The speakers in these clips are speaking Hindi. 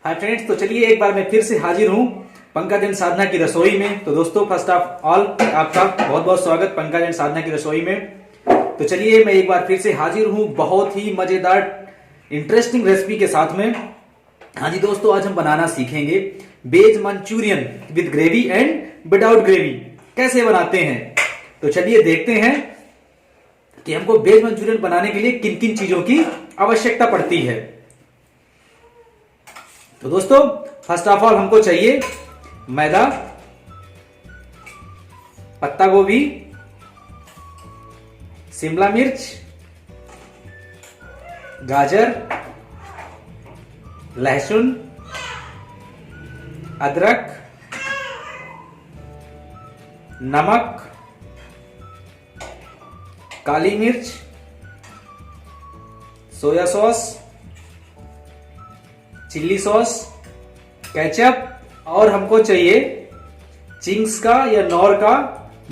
हाय फ्रेंड्स, तो चलिए एक बार मैं फिर से हाजिर हूँ पंकज एंड साधना की रसोई में। तो दोस्तों, फर्स्ट ऑफ ऑल आपका बहुत बहुत स्वागत पंकज एंड साधना की रसोई में। तो चलिए मैं एक बार फिर से हाजिर हूँ बहुत ही मजेदार इंटरेस्टिंग रेसिपी के साथ में। हाँ जी दोस्तों, आज हम बनाना सीखेंगे veg Manchurian with gravy and without gravy. कैसे बनाते हैं, तो चलिए देखते हैं कि हमको वेज मंचूरियन बनाने के लिए किन किन चीजों की आवश्यकता पड़ती है। तो दोस्तों, फर्स्ट ऑफ ऑल हमको चाहिए मैदा, पत्ता गोभी, शिमला मिर्च, गाजर, लहसुन, अदरक, नमक, काली मिर्च, soya sauce, chilli sauce, ketchup और हमको चाहिए चिंग्स का या नॉर का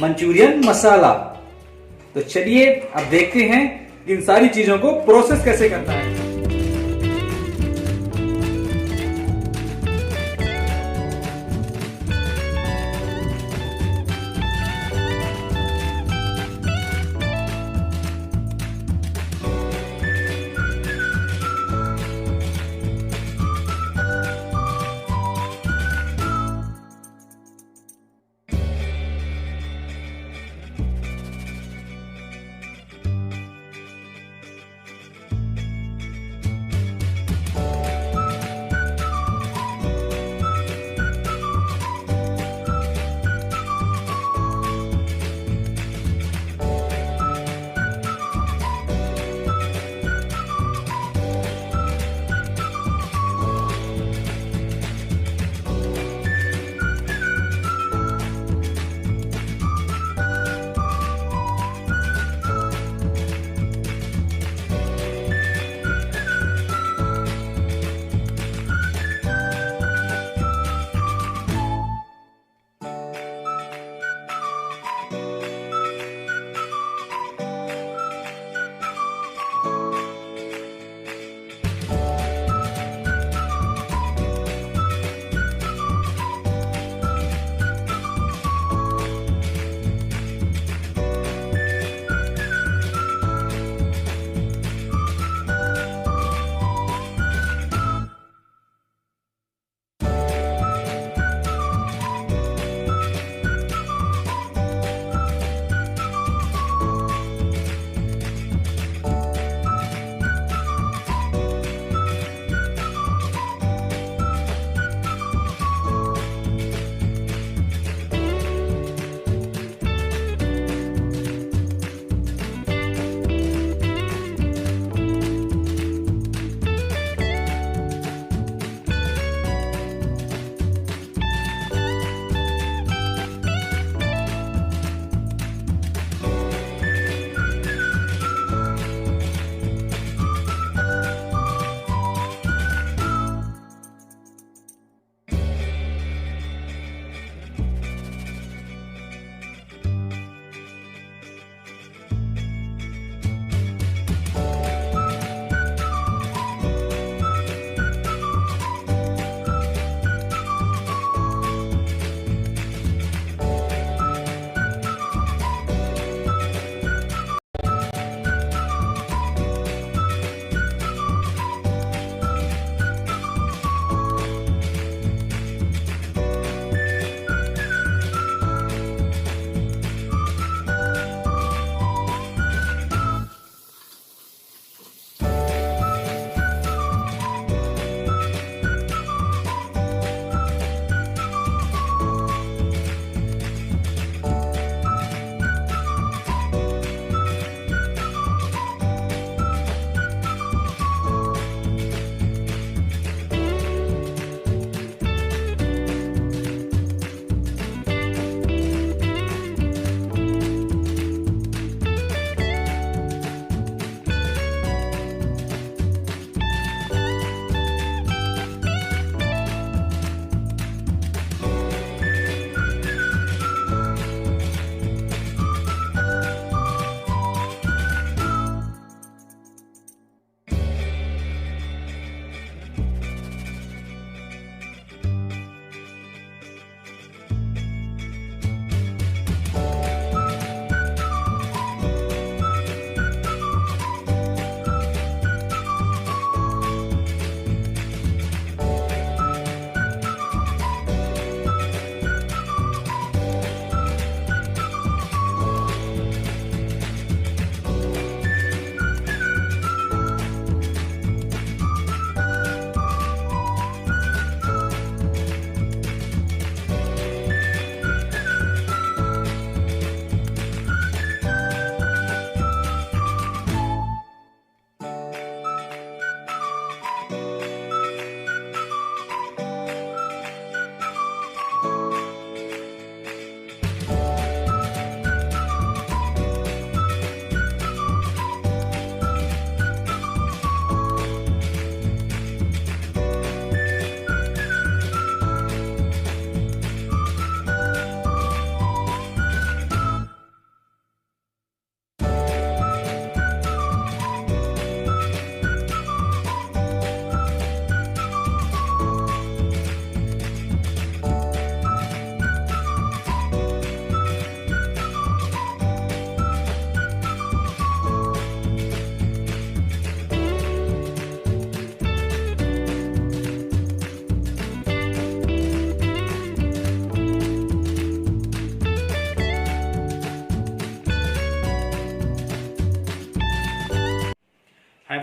मंचूरियन मसाला। तो चलिए अब देखते हैं इन सारी चीजों को प्रोसेस कैसे करना है।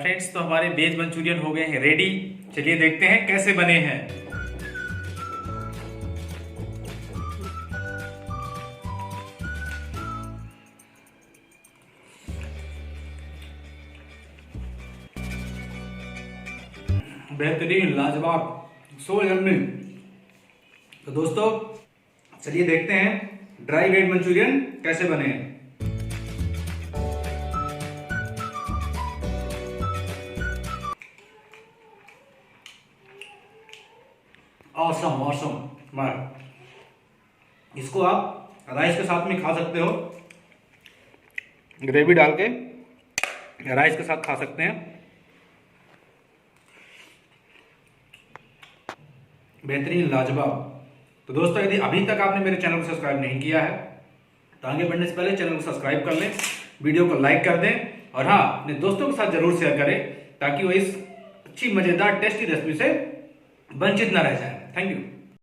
फ्रेंड्स, तो हमारे वेज मंचूरियन हो गए हैं रेडी। चलिए देखते हैं कैसे बने हैं। बेहतरीन, लाजवाब, सो यम्मी। तो दोस्तों चलिए देखते हैं ड्राई वेज मंचूरियन कैसे बने हैं। ऑसम ऑसम मार। इसको आप राइस के साथ में खा सकते हो, ग्रेवी डाल के राइस के साथ खा सकते हैं। बेहतरीन, लाजवाब। तो दोस्तों यदि अभी तक आपने मेरे चैनल को सब्सक्राइब नहीं किया है तो आगे बढ़ने से पहले चैनल को सब्सक्राइब कर लें, वीडियो को लाइक कर दें और हाँ, अपने दोस्तों के साथ जरूर शेयर करें ताकि वो इस अच्छी मजेदार टेस्टी रेसिपी से वंचित न रह जाए। Thank you.